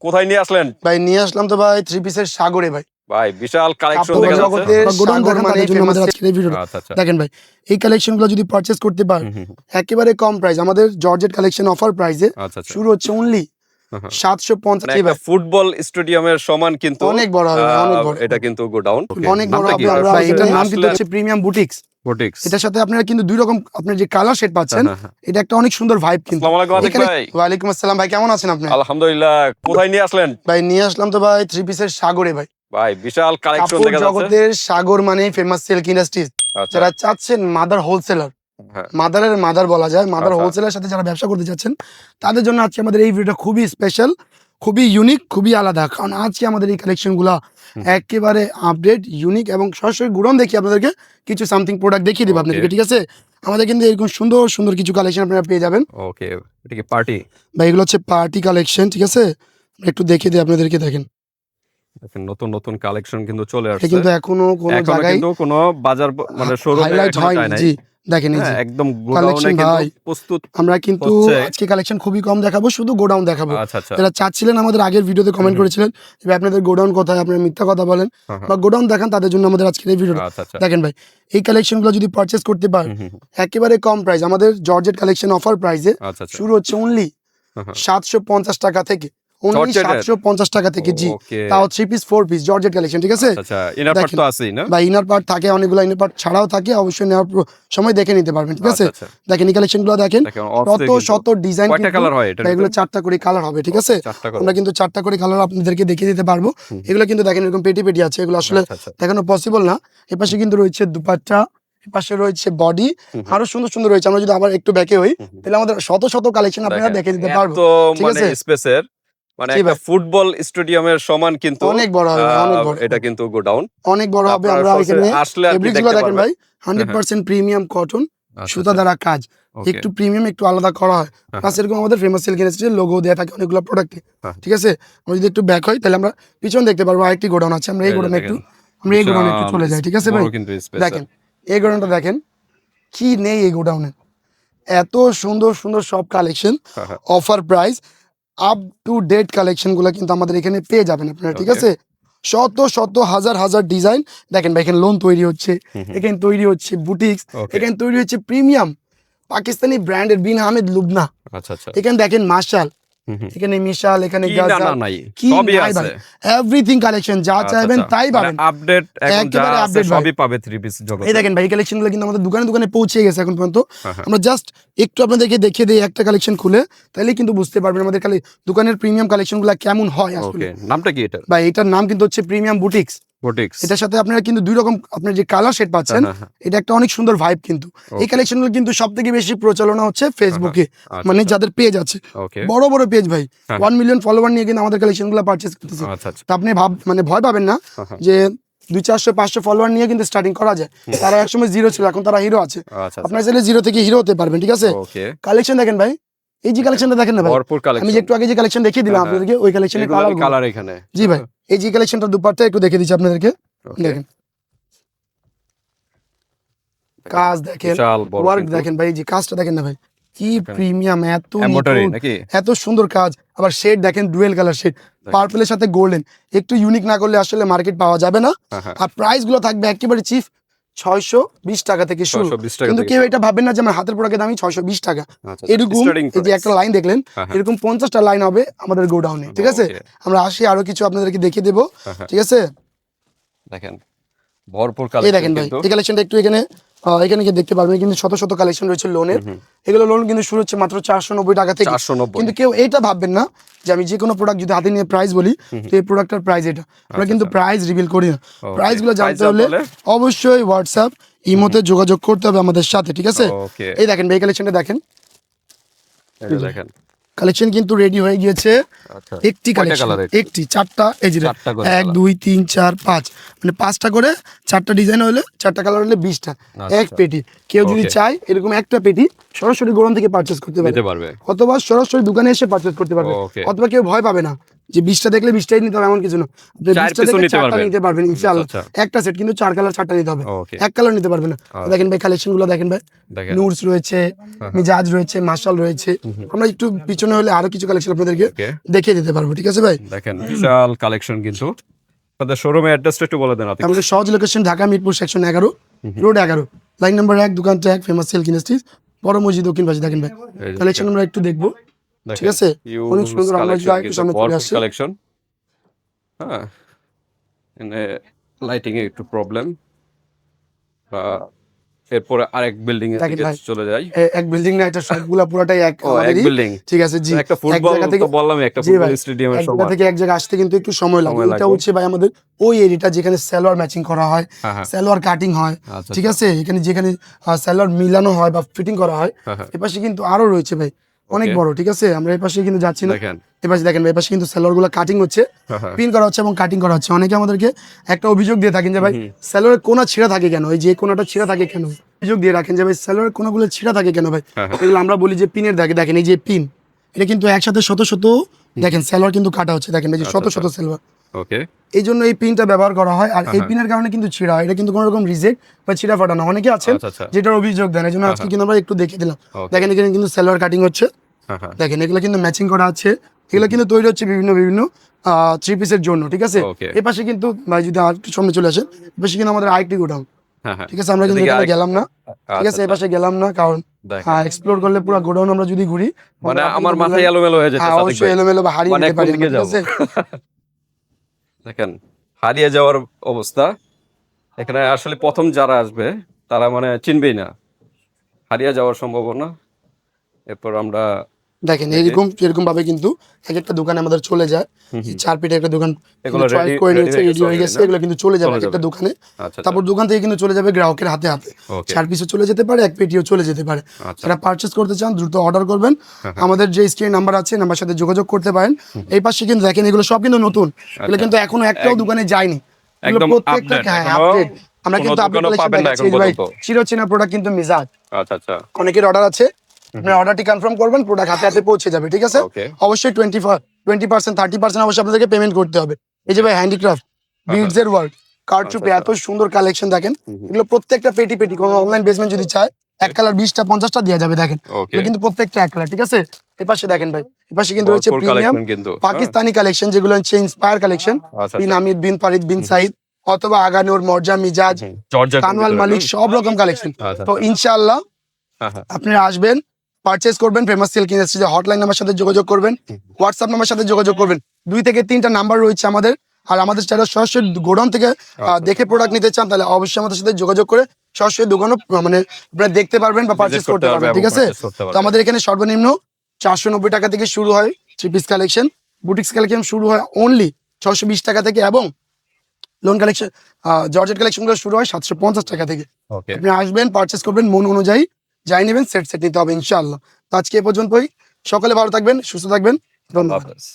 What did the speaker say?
কোথায় নিয়ে আসলেন? ভাই নিয়ে আসলাম তো ভাই থ্রি পিসের সাগরে ভাই। ভাই বিশাল কালেকশন কাপড় দেখা যাচ্ছে। জগতের গোডাউন সাগর দেখান মানে তাদের জন্য আমাদের famous। আজকের এই ভিডিওটা। আচ্ছা আচ্ছা। দেখেন ভাই, এই কালেকশন গুলো যদি পারচেজ করতে পারেন একেবারে কম প্রাইস, আমাদের জর্জেট কালেকশন অফার প্রাইসে আচ্ছা আচ্ছা। শুরু হচ্ছে অনলি 750 মানে একটা ফুটবল স্টেডিয়ামের সমান কিন্তু অনেক বড় হবে ভাই, অনেক বড়। এটা কিন্তু গোডাউন। অনেক বড় হবে। আমরা ভাই এটার নাম কিন্তু আসলে হচ্ছে প্রিমিয়াম বুটিক্স। বুটিক্স। এটার সাথে আপনারা কিন্তু দুই রকম আপনার যে কালার শেড পাচ্ছেন, এটা একটা অনেক সুন্দর ভাইব কিন্তু। আসসালামু আলাইকুম আতিক এখানে- ভাই। ওয়ালাইকুম আসসালাম ভাই, কেমন আছেন আপনি? আলহামদুলিল্লাহ। কোথায় নিয়ে আসলেন? ভাই নিয়ে আসলাম তো ভাই থ্রি পিসের সাগরে ভাই। ভাই বিশাল কালেকশন কাপড় দেখা যাচ্ছে। জগতের সাগর মানে ফেমাস সিল্ক ইন্ডাস্ট্রিজ। আচ্ছা। যারা চাচ্ছেন মাদার হোলসেলার, হ্যাঁ। মাদারের মাদার বলা যায়, মাদার আচ্ছা। হোলসেলার সাথে যারা ব্যবসা করতে চাচ্ছেন তাদের জন্য আজকে আমাদের এই ভিডিওটা খুবই স্পেশাল, খুবই ইউনিক, খুবই আলাদা। কারণ আজকে আমাদের এই কালেকশন গুলা একেবারে আপডেট, ইউনিক এবং সরাসরি গুডাউন দেখি আপনাদেরকে কিছু সামথিং প্রোডাক্ট দেখিয়ে দেবো আপনাদেরকে, ঠিক আছে? আমাদের কিন্তু এরকম সুন্দর সুন্দর কিছু কালেকশন আপনারা পেয়ে যাবেন। ওকে, এটা কি পার্টি? ভাই এগুলো হচ্ছে পার্টি কালেকশন, ঠিক আছে? আমরা একটু দেখিয়ে দিই আপনাদেরকে। দেখেন দেখেন নতুন নতুন কালেকশন কিন্তু চলে এটা আসছে। কিন্তু এখনো কোনো এখনো জায়গায় কিন্তু কোনো বাজার মানে শোরুমে হাইলাইট হয়নি। জি দেখেন এই যে একদম কালেকশন গোডাউনে ভাই, কিন্তু প্রস্তুত। আমরা কিন্তু হচ্ছে। আজকে কালেকশন খুবই কম দেখাবো, শুধু গোডাউন দেখাবো। আচ্ছা আচ্ছা। যারা চাচ্ছিলেন আমাদের আগের ভিডিওতে কমেন্ট করেছিলেন যে ভাই আপনাদের গোডাউন কোথায়, আপনারা মিথ্যা কথা বলেন বা গোডাউন দেখান, তাদের জন্য আমাদের আজকের এই ভিডিওটা। আচ্ছা আচ্ছা। দেখেন ভাই, এই কালেকশন গুলো যদি পারচেজ করতে পারেন একেবারে কম প্রাইস, আমাদের জর্জেট কালেকশন অফার প্রাইসে আচ্ছা আচ্ছা। শুরু হচ্ছে অনলি 750 টাকা থেকে। অনলি জর্জেটের? 750 টাকা থেকে, জি। ওকে। তাও 3 পিস 4 পিস জর্জেট কালেকশন, ঠিক আছে? আচ্ছা, ইনার পার্ট দেখেন। তো আছেই না? বা ইনার পার্ট থাকে, অনেকগুলো ইনার পার্ট ছাড়াও থাকে, অবশ্যই নেওয়ার সময় দেখে নিতে পারবেন, ঠিক আছে? আচ্ছা, আচ্ছা। দেখেন এই কালেকশন গুলো দেখেন, দেখেন, শত অস্থির কিন্তু। শত ডিজাইন। কয়টা কালার হয় এটার এগুলো ভিতরে? 4টা করে কালার হবে, ঠিক আছে? 4টা করে। আমরা কিন্তু 4টা করে কালার আপনাদেরকে দেখিয়ে দিতে পারবো। এগুলো কিন্তু দেখেন এরকম পেটি পেটি আছে, এগুলো আসলে আচ্ছা, আচ্ছা। দেখানো পসিবল না। এপাশে কিন্তু রয়েছে দুপাট্টা, এপাশে রয়েছে বডি, আরো সুন্দর সুন্দর রয়েছে। আমরা যদি আবার একটু ব্যাকে হই তাহলে আমাদের শত শত কালেকশন আপনারা দেখেন, দেখে দিতে পারবো, এত ঠিক মানে আছে? স্পেসের মানে জি একটা ভাই। ফুটবল স্টেডিয়ামের সমান কিন্তু অনেক বড় হবে ভাই, অনেক বড়। এটা কিন্তু গোডাউন। অনেক বড় হবে। আপনারা আমরা সরাসরি এখানে আসলে আর কি ফেব্রিক্স দেখতে গুলো দেখেন পারবেন। ভাই, 100% প্রিমিয়াম কটন, আচ্ছা, সুতা আচ্ছা। দ্বারা কাজ, ওকে। একটু প্রিমিয়াম, একটু আলাদা করা হয়। প্লাস এরকম আমাদের ফেমাস সিল্ক ইন্ডাস্ট্রির লোগো দেওয়া থাকে অনেকগুলো প্রোডাক্টে, হ্যাঁ। ঠিক আছে? আমরা যদি একটু ব্যাক হয় তাহলে আমরা পিছন দেখতে পারবো, আরেকটি গোডাউন আছে। আমরা এই এই যে গোডাউনে একটু দেখেন, আমরা এই গোডাউনে একটু বিশাল চলে যাই, ঠিক আছে ভাই? বড় কিন্তু space দেখেন এই গোডাউনটা দেখেন, কি নেই এই গোডাউনে, এত সুন্দর সুন্দর সব collection, offer price, up to date collection গুলো কিন্তু আমাদের এখানে পেয়ে যাবেন আপনারা, ঠিক Okay. আছে? শত শত হাজার হাজার ডিজাইন। দেখেন ভাই, এখানে লোন তৈরি হচ্ছে, এখানে তৈরি হচ্ছে বুটিক্স, Okay. এখানে তৈরি হচ্ছে প্রিমিয়াম পাকিস্তানি ব্র্যান্ডের বিন আহমেদ লুবনা, আচ্ছা আচ্ছা। এখানে দেখেন মার্শাল, এখানে মিশাল, এখানে কি না গাজা, না নাই, কি সবই নাই আছে। ভাই, এভরিথিং কালেকশন যা আচ্ছা, চাইবেন আচ্ছা। তাই মানে পাবেন। আপডেট এখন যা একেবারে আছে update ভাই। সবই পাবে থ্রি পিস জগতে। এই দেখেন ভাই, এই কালেকশন গুলো কিন্তু আমাদের দোকানে দোকানে পৌঁছে গেছে এখন পর্যন্ত। হ্যাঁ। আমরা জাস্ট একটু আপনাদেরকে দেখিয়ে দিই একটা কালেকশন খুলে, তাহলে কিন্তু বুঝতে পারবেন আমাদের দোকানের প্রিমিয়াম কালেকশন গুলা কেমন হয় আসলে। ওকে, নামটা কি এটা? ভাই এটার নাম কিন্তু হচ্ছে প্রিমিয়াম বুটিক্স। বুটিক্স। এটার সাথে আপনারা কিন্তু দুই রকম আপনার যে কালার শেড পাচ্ছেন, হ্যাঁ, হ্যাঁ। এটা একটা অনেক সুন্দর ভাইব কিন্তু। এই কালেকশন গুলো কিন্তু সব থেকে বেশি প্রচলনা হচ্ছে ফেসবুকে, আচ্ছা, মানে আচ্ছা। যাদের পেজ আছে, ওকে। বড় বড় পেজ ভাই, হ্যাঁ। 1 মিলিয়ন ফলোয়ার নিয়ে কিন্তু আমাদের কালেকশন গুলো পারচেজ করতেছে। আচ্ছা আচ্ছা। তো আপনি মানে ভয় পাবেন না যে 200-400-500 ফলোয়ার নিয়ে কিন্তু স্টার্টিং করা যায়। তারা একসময় জিরো ছিল, এখন তারা হিরো আছে। আচ্ছা আপনার চাইলে জিরো থেকে হিরো হতে পারবেন, ঠিক আছে? ওকে। কালেকশন দেখেন ভাই, এই যে কালেকশনটা দেখেন না ভাই, ভরপুর আমি যে কালেকশন। একটু আগে যে কালেকশন দেখিয়ে দিলাম আপনাদেরকে, ওই কালেকশনের কালার। কালার এখানে। জি ভাই, এই যে কালেকশনটা দুপাট্টা একটু দেখিয়ে দিচ্ছি আপনাদেরকে। Okay. দেখেন কাজ দেখেন, বিশাল বড় ওয়ার্ক কিন্তু। দেখেন ভাই, এই যে কাজটা দেখেন না ভাই, কি প্রিমিয়াম, এত এমব্রয়ডারি নিখুঁত, নাকি? এত সুন্দর কাজ। আবার শেড দেখেন, ডুয়েল কালার শেড, পার্পলের সাথে গোল্ডেন, একটু ইউনিক না করলে আসলে মার্কেট পাওয়া যাবে না। হ্যাঁ। আর প্রাইস গুলো থাকবে একেবারে চিপ, 620 টাকা থেকে শুরু। 620 টাকা কিন্তু থেকে কেউ এটা ভাববেন না যে আমার হাতের প্রোডাক্টের দামই 620 টাকা। আচ্ছা, এরকম starting এই যে price। একটা লাইন দেখলেন, হ্যাঁ। এরকম 50টা লাইন হবে আমাদের গোডাউনে, ঠিক আছে? Okay. আমরা আসি আরো কিছু আপনাদেরকে দেখিয়ে দেবো, হ্যাঁ। ঠিক আছে? দেখেন ভরপুর এই কালেকশন দেখেন ভাই, কিন্তু। এই কালেকশনটা একটু এখানে এখানে গিয়ে দেখতে পারবেন, কিন্তু শত শত কালেকশন রয়েছে লোনের। এগুলো লোন কিন্তু শুরু হচ্ছে মাত্র 490 টাকা থেকে। 490। কিন্তু কেউ এটা ভাববেন না যে আমি যে কোনো প্রোডাক্ট যদি হাতে নিয়ে প্রাইস বলি তো এই প্রোডাক্টের প্রাইস এটা, আমরা কিন্তু প্রাইস রিভিল করি না। প্রাইস গুলো জানতে হলে অবশ্যই হোয়াটসঅ্যাপ, ইমোতে যোগাযোগ করতে হবে আমাদের সাথে, ঠিক আছে? ওকে। এই দেখেন ভাই, এই কালেকশনটা দেখেন, এটা দেখেন। কালেকশন কিন্তু রেডি হয়ে গিয়েছে। আচ্ছা। একটি কয়টা কালেকশন, colour এর? একটি 4টা, এই যে 4টা করে 1 colour। 2 3 4 5, মানে 5টা করে 4টা ডিজাইন হলে 4টা কালার হলে 20টা এক আচ্ছা। পেটি। কেউ যদি Okay. চায় এরকম একটা পেটি সরাসরি গোডাউন থেকে পারচেজ করতে নিতে পারবে, পারবে। অথবা সরাসরি দোকানে এসে পারচেজ করতে পারবে, Okay. অথবা কেউ ভয় পাবে না যে 20টা দেখলে 20টাই নিতে হবে এমন কিছু না, আপনি 4 20টা পিসও দেখলে নিতে 4টা পারবেন। নিতে পারবেন ইনশাআল্লাহ। আচ্ছা একটা সেট কিন্তু 4 কালার 4টা নিতে হবে, ওকে এক কালার নিতে পারবেন না। দেখেন ভাই কালেকশন গুলো দেখেন ভাই, দেখেন নুরস রয়েছে, মিজাজ রয়েছে, মার্শাল রয়েছে। আমরা একটু পিছনে হলে আরো কিছু কালেকশন আপনাদেরকে ওকে দেখিয়ে দিতে পারবো, ঠিক আছে ভাই? দেখেন বিশাল কালেকশন কিন্তু। আপনাদের শোরুমের অ্যাড্রেসটা একটু বলে দেন আপনি। আমাদের সহজ location Dhaka Mirpur section 11 road 11 line number 1 দোকান ট্যাগ ফেমাস সিল্ক ইন্ডাস্ট্রিজ বড় মসজিদ দক্ষিণ পাশে। দেখেন ভাই এই যে কালেকশন আমরা একটু দেখবো, ঠিক আছে? অনেক সুন্দর। আমরা যদি একটু সামনে চলে আসি, কালেকশন। হ্যাঁ এখানে লাইটিং এ একটু প্রবলেম। এরপরে আরেক বিল্ডিং এর দেখেন দিকে ভাই, চলে যাই। এক বিল্ডিং না, এটা সবগুলা পুরাটাই এক ও এক আমাদেরই, বিল্ডিং, ঠিক আছে জি। একটা এক ফুটবল জায়গা থেকে তো বললামই, একটা জি ফুটবল ভাই, স্টেডিয়ামের এক জায়গা সমান। থেকে এক জায়গায় আসতে কিন্তু একটু সময় লাগে। সময় এটা লাগবে। হচ্ছে ভাই আমাদের ওই এরিয়াটা যেখানে সালোয়ার ম্যাচিং করা হয়, হ্যাঁ হ্যাঁ সালোয়ার কাটিং হয়, আচ্ছা ঠিক আছে? এখানে যেখানে সালোয়ার মিলানো হয় বা ফিটিং করা হয়, হ্যাঁ হ্যাঁ এপাশে কিন্তু আরো রয়েছে ভাই অনেক Okay. বড়, ঠিক আছে? আমরা এপাশে কিন্তু যাচ্ছি না, দেখেন এপাশে দেখেন ভাই, এপাশে কিন্তু সালোয়ার গুলো কাটিং হচ্ছে, হ্যাঁ হ্যাঁ পিন করা হচ্ছে এবং কাটিং করা হচ্ছে। অনেকে আমাদেরকে একটা অভিযোগ দিয়ে থাকেন যে ভাই সালোয়ারের কোনা ছিঁড়া থাকে কেন, এই যে কোনাটা ছিঁড়া থাকে কেন, অভিযোগ দিয়ে রাখেন যে ভাই সালোয়ারের কোনাগুলো ছিঁড়া থাকে কেন ভাই। হ্যাঁ হ্যাঁ এগুলো আমরা বলি যে পিনের দাগে, দেখেন এই যে পিন, এটা কিন্তু একসাথে শত শত দেখেন সালোয়ার কিন্তু কাটা হচ্ছে, দেখেন এই যে শত শত সালোয়ার, ওকে এই জন্য এই পিনটা ব্যবহার করা হয়। আর এই হ্যাঁ। পিনের কারণে কিন্তু ছিঁড়া হয়, এটা কিন্তু কোনো রকম রিজেক্ট বা ছিঁড়া ফাটা না। অনেকে আছেন আচ্ছা আচ্ছা যেটার অভিযোগ দেন, এই জন্য আজকে কিন্তু আমরা একটু দেখিয়ে দিলাম। Okay. দেখেন এখানে কিন্তু সালোয়ার কাটিং হচ্ছে, হ্যাঁ হ্যাঁ দেখেন এগুলো কিন্তু ম্যাচিং করা আছে, এগুলো কিন্তু তৈরি হচ্ছে বিভিন্ন থ্রি পিসের জন্য, ঠিক আছে? Okay. এই পাশে কিন্তু ভাই যদি আর একটু সামনে চলে আসেন, এই পাশে কিন্তু আমাদের আরেকটি গোডাউন, হ্যাঁ হ্যাঁ ঠিক আছে? আমরা কিন্তু এদিকে এখানে আরেক- গেলাম না, ঠিক আছে? আচ্ছা, এই পাশে গেলাম না, কারণ দেখেন এক্সপ্লোর করলে পুরো গোডাউন আমরা যদি ঘুরি, মানে আপনি আমার কিন্তু মাথায় বলবেন, এলোমেলো হয়ে যেতে হ্যাঁ সাদিক অবশ্যই ভাই। এলোমেলো বা হারিয়ে মানে যেতে কোন পারি, দিকে ঠিক যাবো? আছে? দেখেন হারিয়ে যাওয়ার অবস্থা। এখানে আসলে প্রথম যারা আসবে তারা মানে চিনবেই না, হারিয়ে যাওয়ার সম্ভাবনা। এরপর আমরা দেখেন এরকম ভাবে কিন্তু এক একটা দোকানে আমাদের চলে যায়। এই 4 ফিটের একটা দোকান এগুলো চয়েস ready- করে ready নিয়েছে, হয়ে রেডি হয়ে গেছে গেছে, already, এগুলো কিন্তু চলে যাবে চলে এক একটা যাবে। দোকানে। আচ্ছা তারপর দোকান থেকে কিন্তু চলে যাবে গ্রাহকের হাতে হাতে। ওকে 4 পিসও চলে যেতে পারে, এক পেটিও চলে যেতে পারে। আচ্ছা যারা পারচেজ করতে চান দ্রুত অর্ডার করবেন, আমাদের যে স্ক্রিন নাম্বার আছে নাম্বার সাথে যোগাযোগ করতে পারেন। এই পাশে কিন্তু দেখেন এগুলো সব কিন্তু নতুন, এগুলো কিন্তু এখনো একটাও দোকানে যায়নি, এগুলো একদম প্রত্যেকটা update, হ্যাঁ এখনো আপডেট। আমরা কোনো কিন্তু আপডেট দোকানেও কালেকশন পাবেন না দেখাচ্ছি। এখন এই যে ভাই পর্যন্ত। চিরচেনা প্রোডাক্ট কিন্তু মিজাজ, আচ্ছা আচ্ছা অনেকের অর্ডার আছে, আপনার অর্ডারটি কনফার্ম করবেন, প্রোডাক্ট হাতে হাতে পৌঁছে যাবে, ঠিক আছে? ওকে অবশ্যই 20% 30% অবশ্যই আপনাদেরকে পেমেন্ট করতে হবে। এই যে ভাই হ্যান্ডিক্রাফট বিডস এর ওয়ার্ক কারচুপি, এত সুন্দর কালেকশন দেখেন, এগুলো প্রত্যেকটা পেটি পেটি কোনো অনলাইন বেসমেন্ট যদি চায় এক কালার 20টা 50টা দেওয়া যাবে। দেখেন ওকে এগুলো কিন্তু প্রত্যেকটা এক কালার, ঠিক আছে? এপাশে দেখেন ভাই, এপাশে কিন্তু রয়েছে ভরপুর প্রিমিয়াম কালেকশন কিন্তু পাকিস্তানি কালেকশন, যেগুলো হচ্ছে ইন্সপায়ার কালেকশন, আচ্ছা বিন আমির, বিন ফারিদ, বিন সাইদ অথবা আগানুর, মর্জা, মিজাজ, জর্জেট কানওয়াল মালিক, সব রকম কালেকশন। আচ্ছা তো ইনশাআল্লাহ হ্যাঁ হ্যাঁ আপনারা আসবেন, পারচেজ করবেন, ফেমাস সিল্ক ইন্ডাস্ট্রিজের হটলাইন নাম্বার সাথে যোগাযোগ করবেন, হোয়াটসঅ্যাপ নাম্বার সাথে যোগাযোগ করবেন। 2 থেকে 3টা নাম্বার রয়েছে আমাদের। আর আমাদের যারা সরাসরি গোডাউন থেকে দেখে প্রোডাক্ট নিতে চান, তাহলে অবশ্যই আমাদের সাথে যোগাযোগ করে সরাসরি দোকানও মানে আপনারা দেখতে পারবেন বা পারচেজ করতে পারবেন, ঠিক আছে? তো আমাদের এখানে সর্বনিম্ন 490 টাকা থেকে শুরু হয় three piece collection, boutiques collection শুরু হয় অনলি 620 টাকা থেকে, এবং লোন কালেকশন জর্জেট কালেকশনগুলো শুরু হয় 750 টাকা থেকে। ওকে আপনি আসবেন, পারচেজ করবেন, মন অনুযায়ী যাই নেবেন সেট নিতে হবে ইনশাআল্লাহ। তো আজকে এ পর্যন্তই, সকলে ভালো থাকবেন, সুস্থ থাকবেন, ধন্যবাদ। হাফেজ।